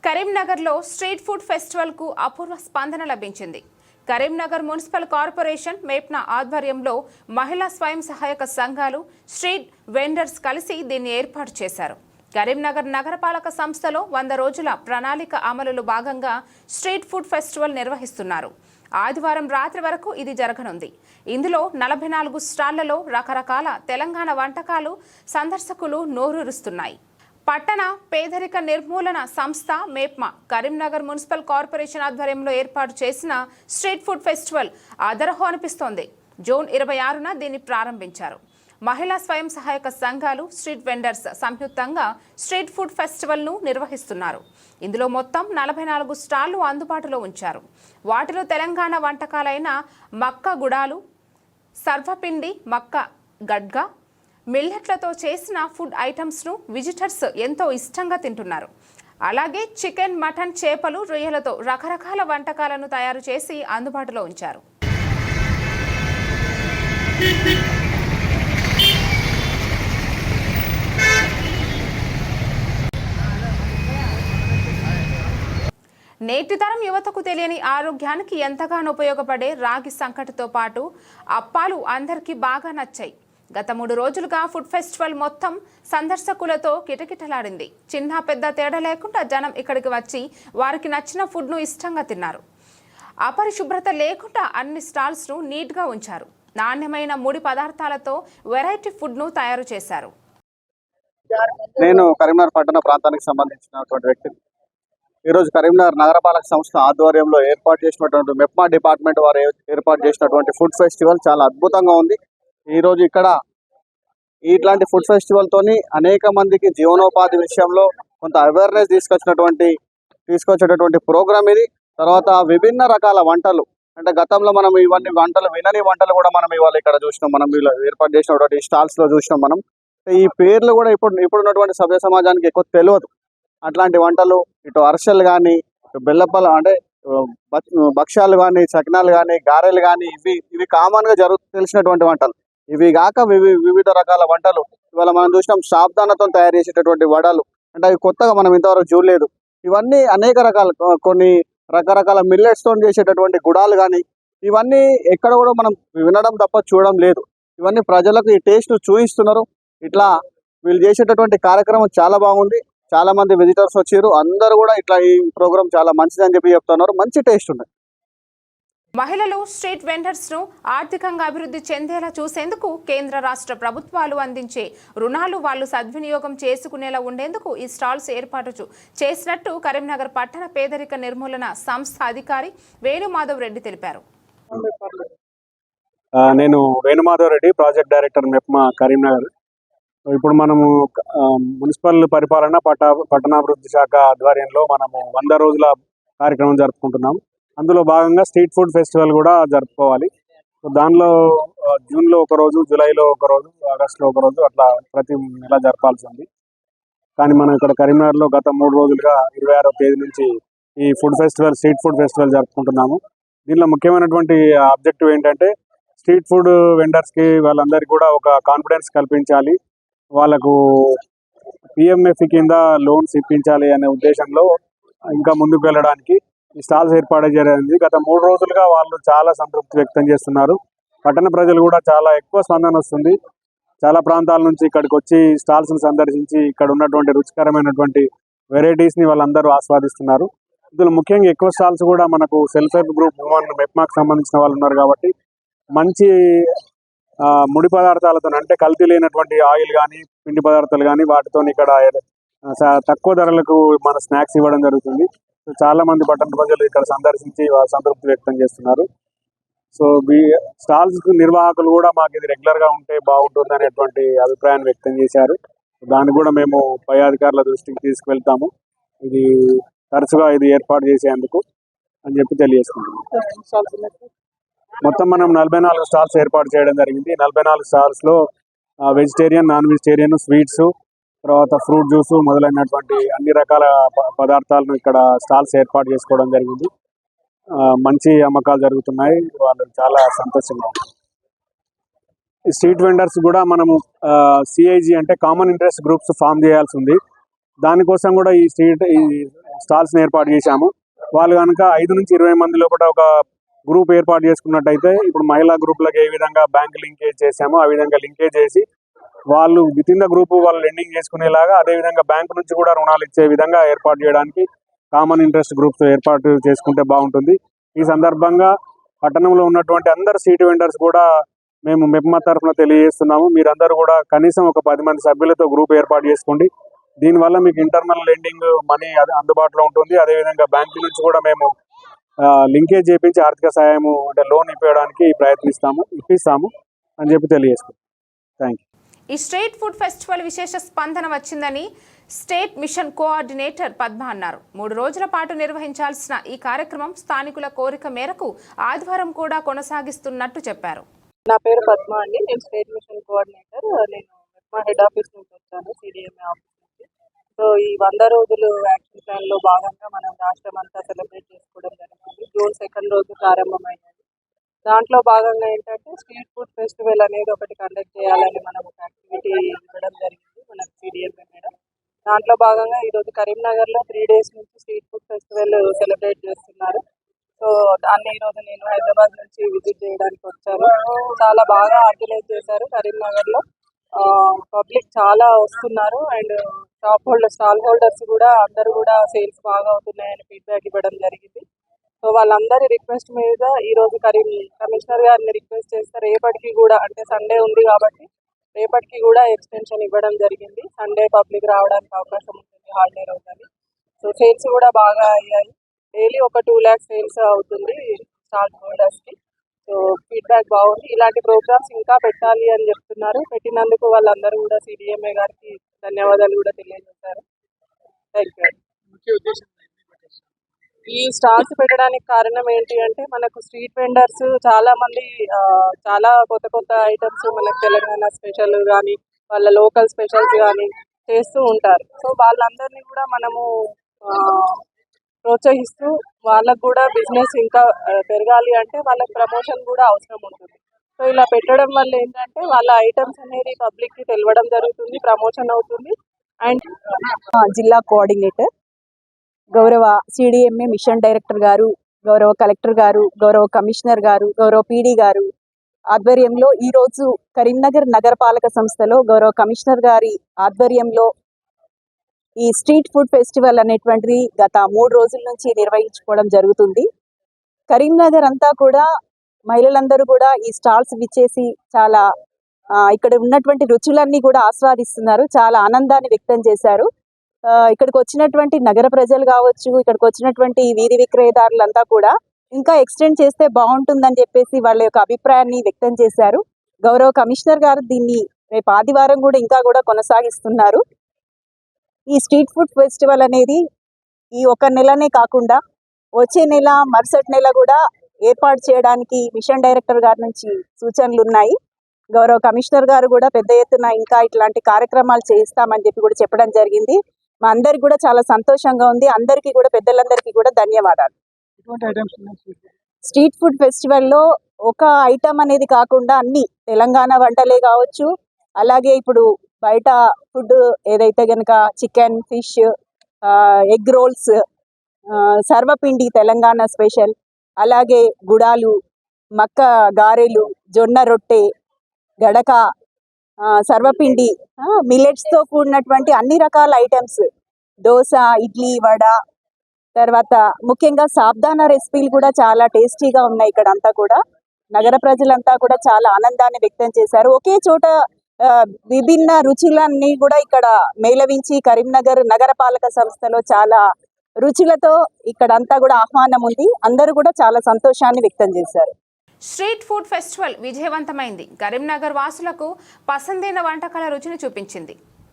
కరీంనగర్లో street food ఫెస్టివల్కు అపూర్వ స్పందన లభించింది. కరీంనగర్ మున్సిపల్ కార్పొరేషన్ మేప్నా ఆధ్వర్యంలో మహిళా స్వయం సహాయక సంఘాలు, స్ట్రీట్ వెండర్స్ కలిసి దీన్ని ఏర్పాటు చేశారు. కరీంనగర్ నగరపాలక సంస్థలో 100 రోజుల ప్రణాళిక అమలులో భాగంగా స్ట్రీట్ ఫుడ్ ఫెస్టివల్ నిర్వహిస్తున్నారు. ఆదివారం రాత్రి వరకు ఇది జరగనుంది. ఇందులో 44 స్టాళ్లలో రకరకాల తెలంగాణ వంటకాలు సందర్శకులు నోరూరుస్తున్నాయి. పట్టణ పేదరిక నిర్మూలన సంస్థ మేప్మా, కరీంనగర్ మున్సిపల్ కార్పొరేషన్ ఆధ్వర్యంలో ఏర్పాటు చేసిన స్ట్రీట్ ఫుడ్ ఫెస్టివల్ ఆదరహో అనిపిస్తోంది. జూన్ 26న దీన్ని ప్రారంభించారు. మహిళా స్వయం సహాయక సంఘాలు, స్ట్రీట్ వెండర్స్ సంయుక్తంగా స్ట్రీట్ ఫుడ్ ఫెస్టివల్ను నిర్వహిస్తున్నారు. ఇందులో మొత్తం 44 స్టాళ్లు అందుబాటులో ఉంచారు. వాటిలో తెలంగాణ వంటకాలైన మక్క గుడాలు, సర్వపిండి, మక్క గడ్గా, మిల్లెట్లతో చేసిన ఫుడ్ ఐటమ్స్ను విజిటర్స్ ఎంతో ఇష్టంగా తింటున్నారు. అలాగే చికెన్, మటన్, చేపలు, రొయ్యలతో రకరకాల వంటకాలను తయారు చేసి అందుబాటులో ఉంచారు. నేటి తరం యువతకు తెలియని ఆరోగ్యానికి ఎంతగానో ఉపయోగపడే రాగి సంకటితో పాటు అప్పాలు అందరికీ బాగా నచ్చాయి. గత 3 రోజులుగా ఫుడ్ ఫెస్టివల్ మొత్తం సందర్శకులతో కిటకిటలాడింది. చిన్న పెద్ద తేడా లేకుండా జనం ఇక్కడికి వచ్చి వారికి నచ్చిన ఫుడ్ను ఇష్టంగా తిన్నారు. అపరిశుభ్రత లేకుండా అన్ని స్టాల్స్ను నీట్గా ఉంచారు. నాణ్యమైన ముడి పదార్థాలతో వెరైటీ ఫుడ్ను తయారు చేశారు. నేను కరీంనగర్ పట్టణ ప్రాంతానికి సంబంధించినటువంటి వ్యక్తిని. ఈరోజు కరీంనగర్ నగరపాలక సంస్థ ఆధ్వర్యంలో ఏర్పాటు చేసినటువంటి మెప్మా డిపార్ట్మెంట్ వారు ఏర్పాటు చేసినటువంటి ఫుడ్ ఫెస్టివల్ చాలా అద్భుతంగా ఉంది. ఈరోజు ఇక్కడ ఇట్లాంటి ఫుడ్ ఫెస్టివల్ తోని అనేక మందికి జీవనోపాధి విషయంలో కొంత అవేర్నెస్ తీసుకొచ్చేటటువంటి ప్రోగ్రామ్ ఇది. తర్వాత విభిన్న రకాల వంటలు, అంటే గతంలో మనం ఇవన్నీ వంటలు వినని వంటలు కూడా మనం ఇవాళ ఇక్కడ చూసినాం. మనం ఏర్పాటు చేసినటువంటి స్టాల్స్ లో చూసినాం. మనం ఈ పేర్లు కూడా ఇప్పుడున్నటువంటి సభ్య సమాజానికి ఎక్కువ తెలియదు. అట్లాంటి వంటలు, ఇటు అరిసెలు కానీ, బెల్లప్పలు అంటే భక్ష్యాలు కానీ, చకినాలు కానీ, గారెలు కానీ, ఇవి కామన్ గా తెలిసినటువంటి వంటలు. ఇవి కాక వివిధ రకాల వంటలు ఇవాళ మనం చూసినాం. సాబ్దానతో తయారు చేసేటటువంటి వడలు, అంటే అవి కొత్తగా మనం ఇంతవరకు చూడలేదు. ఇవన్నీ అనేక రకాల కొన్ని రకరకాల మిల్లెట్స్ తో చేసేటటువంటి గుడాలు కానీ, ఇవన్నీ ఎక్కడ కూడా మనం వినడం తప్ప చూడడం లేదు. ఇవన్నీ ప్రజలకు ఈ టేస్ట్ చూపిస్తున్నారు. ఇట్లా వీళ్ళు చేసేటటువంటి కార్యక్రమం చాలా బాగుంది. చాలా మంది విజిటర్స్ వచ్చారు. అందరూ కూడా ఇట్లా ఈ ప్రోగ్రామ్ చాలా మంచిదని చెప్పి చెప్తున్నారు. మంచి టేస్ట్ ఉంది. మహిళలు, స్ట్రీట్ వెండర్స్ ను ఆర్థికంగా అభివృద్ధి చెందేలా చూసేందుకు కేంద్ర రాష్ట్ర ప్రభుత్వాలు అందించే రుణాలు వాళ్ళు సద్వినియోగం చేసుకునేలా ఉండేందుకు ఈ స్టాల్స్ ఏర్పాటు చేసినట్టు కరీంనగర్ పట్టణ పేదరిక నిర్మూలన సంస్థ అధికారి వేణుమాధవ్ రెడ్డి తెలిపారు. నేను వేణుమాధవ్ రెడ్డి, ప్రాజెక్ట్ డైరెక్టర్ మెప్మా కరీంనగర్. ఇప్పుడు మనము మున్సిపల్ పరిపాలన పట్టణాభివృద్ధి శాఖ ఆధ్వర్యంలో మనము 100 రోజుల కార్యక్రమం జరుపుకుంటున్నాం. అందులో భాగంగా స్ట్రీట్ ఫుడ్ ఫెస్టివల్ కూడా జరుపుకోవాలి. దానిలో జూన్లో ఒక రోజు, జూలైలో ఒక రోజు, ఆగస్టులో ఒక రోజు, అట్లా ప్రతి నెల జరపాల్సి ఉంది. కానీ మనం ఇక్కడ కరీంనగర్లో గత 3 రోజులుగా 26వ తేదీ నుంచి ఈ స్ట్రీట్ ఫుడ్ ఫెస్టివల్ జరుపుకుంటున్నాము. దీనిలో ముఖ్యమైనటువంటి ఆబ్జెక్టివ్ ఏంటంటే స్ట్రీట్ ఫుడ్ వెండర్స్కి వాళ్ళందరికీ కూడా ఒక కాన్ఫిడెన్స్ కల్పించాలి, వాళ్ళకు పిఎంఎఫ్ కింద లోన్స్ ఇప్పించాలి అనే ఉద్దేశంలో ఇంకా ముందుకు వెళ్ళడానికి ఈ స్టాల్స్ ఏర్పాటు జరిగింది. గత 3 రోజులుగా వాళ్ళు చాలా సంతృప్తి వ్యక్తం చేస్తున్నారు. పట్టణ ప్రజలు కూడా చాలా ఎక్కువ స్పందన వస్తుంది. చాలా ప్రాంతాల నుంచి ఇక్కడికి వచ్చి స్టాల్స్ని సందర్శించి ఇక్కడ ఉన్నటువంటి రుచికరమైనటువంటి వెరైటీస్ని వాళ్ళందరూ ఆస్వాదిస్తున్నారు. ఇందులో ముఖ్యంగా ఎక్కువ స్టాల్స్ కూడా మనకు సెల్ఫ్ హెల్ప్ గ్రూప్ ఉమెన్ మెప్మాకు సంబంధించిన వాళ్ళు ఉన్నారు కాబట్టి మంచి ముడి పదార్థాలతో, అంటే కల్తీ లేనటువంటి ఆయిల్ కానీ, పిండి పదార్థాలు కానీ, వాటితో ఇక్కడ తక్కువ ధరలకు మన స్నాక్స్ ఇవ్వడం జరుగుతుంది. చాలా మంది పట్టణ ప్రజలు ఇక్కడ సందర్శించి సంతృప్తి వ్యక్తం చేస్తున్నారు. సో స్టాల్స్ నిర్వాహకులు కూడా మాకు ఇది రెగ్యులర్ గా ఉంటే బాగుంటుంది అనేటువంటి అభిప్రాయాన్ని వ్యక్తం చేశారు. దాన్ని కూడా మేము పై అధికారుల దృష్టికి తీసుకువెళ్తాము, ఇది తరచుగా ఇది ఏర్పాటు చేసేందుకు అని చెప్పి తెలియజేసుకుంటున్నాం. మొత్తం మనం 44 స్టాల్స్ ఏర్పాటు చేయడం జరిగింది. 44 స్టాల్స్ లో వెజిటేరియన్, నాన్ వెజిటేరియన్, స్వీట్స్, తర్వాత ఫ్రూట్ జ్యూస్ మొదలైనటువంటి అన్ని రకాల పదార్థాలను ఇక్కడ స్టాల్స్ ఏర్పాటు చేసుకోవడం జరిగింది. మంచి అమ్మకాలు జరుగుతున్నాయి. వాళ్ళు చాలా సంతోషంగా ఉన్నారు. స్ట్రీట్ వెండర్స్ కూడా మనము సిఐజీ అంటే కామన్ ఇంట్రెస్ట్ గ్రూప్స్ ఫామ్ చేయాల్సి ఉంది. దానికోసం కూడా ఈ స్టాల్స్ని ఏర్పాటు చేశాము. వాళ్ళు కనుక 5 నుంచి 20 మందిలో కూడా ఒక గ్రూప్ ఏర్పాటు చేసుకున్నట్టయితే, ఇప్పుడు మహిళా గ్రూపులకు ఏ విధంగా బ్యాంక్ లింకేజ్ చేశామో ఆ విధంగా లింకేజ్ చేసి వాళ్ళు విత్ ఇన్ ద గ్రూప్ వాళ్ళు లెండింగ్ చేసుకునేలాగా, అదేవిధంగా బ్యాంకు నుంచి కూడా రుణాలు ఇచ్చే విధంగా ఏర్పాటు చేయడానికి కామన్ ఇంట్రెస్ట్ గ్రూప్స్ ఏర్పాటు చేసుకుంటే బాగుంటుంది. ఈ సందర్భంగా పట్టణంలో ఉన్నటువంటి అందరు సీట్ వెండర్స్ కూడా మేము మెప్మా తరఫున తెలియజేస్తున్నాము. మీరందరూ కూడా కనీసం ఒక 10 మంది సభ్యులతో గ్రూప్ ఏర్పాటు చేసుకోండి. దీనివల్ల మీకు ఇంటర్నల్ లెండింగ్ మనీ అందుబాటులో ఉంటుంది. అదేవిధంగా బ్యాంకు నుంచి కూడా మేము లింకేజ్ చేయించి ఆర్థిక సహాయము అంటే లోన్ ఇప్పించడానికి ఇప్పిస్తాము అని చెప్పి తెలియజేస్తాం. Thank you. ఈ స్ట్రీట్ ఫుడ్ ఫెస్టివల్ విశేష స్పందన వచ్చిందని స్టేట్ మిషన్ కోఆర్డినేటర్ పద్మ అన్నారు. 3 రోజుల పాటు నిర్వహించాల్సిన ఈ కార్యక్రమం స్థానికుల కోరిక మేరకు ఆదివారం కూడా కొనసాగిస్తున్నట్టు చెప్పారు. నా పేరు పద్మ అండి. నేను స్టేట్ మిషన్ కోఆర్డినేటర్. నేను మా హెడ్ ఆఫీస్ నుంచి వచ్చాను, సిడిఎంఏ ఆఫీస్ నుంచి. సో ఈ 100 రోజులు యాక్షన్ ప్లాన్లో భాగంగా మనం రాష్ట్రం అంతా సెలబ్రేట్ చేసుకోవడం జరిగింది. జూన్ 2nd రోజు ప్రారంభమైనది. దాంట్లో భాగంగా ఏంటంటే స్ట్రీట్ ఫుడ్ ఫెస్టివల్ అనేది ఒకటి కండక్ట్ చేయాలని మనం ఒక యాక్టివిటీ ఇవ్వడం జరిగింది మనకు సిడిఎంఏ మేడం. దాంట్లో భాగంగా ఈరోజు కరీంనగర్లో 3 days నుంచి స్ట్రీట్ ఫుడ్ ఫెస్టివల్ సెలబ్రేట్ చేస్తున్నారు. సో దాన్ని ఈరోజు నేను హైదరాబాద్ నుంచి విజిట్ చేయడానికి వచ్చాను. చాలా బాగా ఆర్గనైజ్ చేశారు కరీంనగర్లో. పబ్లిక్ చాలా వస్తున్నారు అండ్ స్టాల్ హోల్డర్స్ కూడా అందరూ కూడా సేల్స్ బాగా అవుతున్నాయని ఫీడ్బ్యాక్ ఇవ్వడం జరిగింది. సో వాళ్ళందరి రిక్వెస్ట్ మీద ఈరోజు కమిషనర్ గారిని రిక్వెస్ట్ చేస్తే రేపటికి కూడా, అంటే సండే ఉంది కాబట్టి రేపటికి కూడా ఎక్స్టెన్షన్ ఇవ్వడం జరిగింది. సండే పబ్లిక్ రావడానికి అవకాశం ఉంటుంది, హాలిడే రోజు అని. సో సేల్స్ కూడా బాగా అయ్యాయి. డైలీ ఒక 2 lakhs సేల్స్ అవుతుంది స్టాల్ హోల్డర్స్కి. సో ఫీడ్బ్యాక్ బాగుంది. ఇలాంటి ప్రోగ్రామ్స్ ఇంకా పెట్టాలి అని చెప్తున్నారు. పెట్టినందుకు వాళ్ళందరూ కూడా సిడిఎంఏ గారికి ధన్యవాదాలు కూడా తెలియజేశారు. Thank you. ఈ స్టాల్స్ పెట్టడానికి కారణం ఏంటి అంటే, మనకు స్ట్రీట్ వెండర్స్ చాలా మంది చాలా కొత్త ఐటమ్స్ మనకు తెలంగాణ స్పెషల్ కానీ వాళ్ళ లోకల్ స్పెషల్స్ కానీ చేస్తూ ఉంటారు. సో వాళ్ళందరినీ కూడా మనము ప్రోత్సహిస్తూ వాళ్ళకు కూడా బిజినెస్ ఇంకా పెరగాలి అంటే వాళ్ళకి ప్రమోషన్ కూడా అవసరం ఉంటుంది. సో ఇలా పెట్టడం వల్ల ఏంటంటే వాళ్ళ ఐటమ్స్ అనేది పబ్లిక్కి తెలవడం జరుగుతుంది, ప్రమోషన్ అవుతుంది. అండ్ జిల్లా కోఆర్డినేటర్, గౌరవ సిడిఎంఏ మిషన్ డైరెక్టర్ గారు, గౌరవ కలెక్టర్ గారు, గౌరవ కమిషనర్ గారు, గౌరవ పీడీ గారు ఆధ్వర్యంలో ఈరోజు కరీంనగర్ నగరపాలక సంస్థలో గౌరవ కమిషనర్ గారి ఆధ్వర్యంలో ఈ స్ట్రీట్ ఫుడ్ ఫెస్టివల్ అనేటువంటిది గత 3 రోజుల నుంచి నిర్వహించుకోవడం జరుగుతుంది. కరీంనగర్ అంతా కూడా మహిళలందరూ కూడా ఈ స్టాల్స్ విచ్చేసి చాలా ఇక్కడ ఉన్నటువంటి రుచులన్నీ కూడా ఆస్వాదిస్తున్నారు. చాలా ఆనందాన్ని వ్యక్తం చేశారు. ఇక్కడికి వచ్చినటువంటి నగర ప్రజలు కావచ్చు, ఇక్కడికి వచ్చినటువంటి వీధి విక్రయదారులంతా కూడా ఇంకా ఎక్స్టెండ్ చేస్తే బాగుంటుందని చెప్పేసి వాళ్ళ యొక్క అభిప్రాయాన్ని వ్యక్తం చేశారు. గౌరవ కమిషనర్ గారు దీన్ని రేపు ఆదివారం కూడా ఇంకా కూడా కొనసాగిస్తున్నారు. ఈ స్ట్రీట్ ఫుడ్ ఫెస్టివల్ అనేది ఈ 1 నెలనే కాకుండా వచ్చే నెల, మరుసటి నెల కూడా ఏర్పాటు చేయడానికి మిషన్ డైరెక్టర్ గారి నుంచి సూచనలు ఉన్నాయి. గౌరవ కమిషనర్ గారు కూడా పెద్ద ఎత్తున ఇంకా ఇట్లాంటి కార్యక్రమాలు చేయిస్తామని చెప్పి కూడా చెప్పడం జరిగింది. మా అందరికి కూడా చాలా సంతోషంగా ఉంది. అందరికీ కూడా, పెద్దలందరికీ కూడా ధన్యవాదాలు. స్ట్రీట్ ఫుడ్ ఫెస్టివల్లో ఒక ఐటమ్ అనేది కాకుండా అన్ని తెలంగాణ వంటలే కావచ్చు, అలాగే ఇప్పుడు బయట ఫుడ్ ఏదైతే కనుక చికెన్, ఫిష్, ఎగ్ రోల్స్, సర్వపిండి తెలంగాణ స్పెషల్, అలాగే గుడాలు, మక్క గారెలు, జొన్న రొట్టె, గడక, సర్వపిండి, మిల్లెట్స్తో కూడినటువంటి అన్ని రకాల ఐటమ్స్, దోశ, ఇడ్లీ, వడ, తర్వాత ముఖ్యంగా సాబ్దానా రెసిపీలు కూడా చాలా టేస్టీగా ఉన్నాయి. ఇక్కడ అంతా కూడా నగర ప్రజలంతా కూడా చాలా ఆనందాన్ని వ్యక్తం చేశారు. ఒకే చోట విభిన్న రుచులన్నీ కూడా ఇక్కడ మేళవించి కరీంనగర్ నగరపాలక సంస్థలో చాలా రుచులతో ఇక్కడ అంతా కూడా ఆహ్వానం ఉంది. అందరూ కూడా చాలా సంతోషాన్ని వ్యక్తం చేశారు. స్ట్రీట్ ఫుడ్ ఫెస్టివల్ విజయవంతమైంది. కరీంనగర్ వాసులకు పసందైన వంటకాల రుచిని చూపించింది.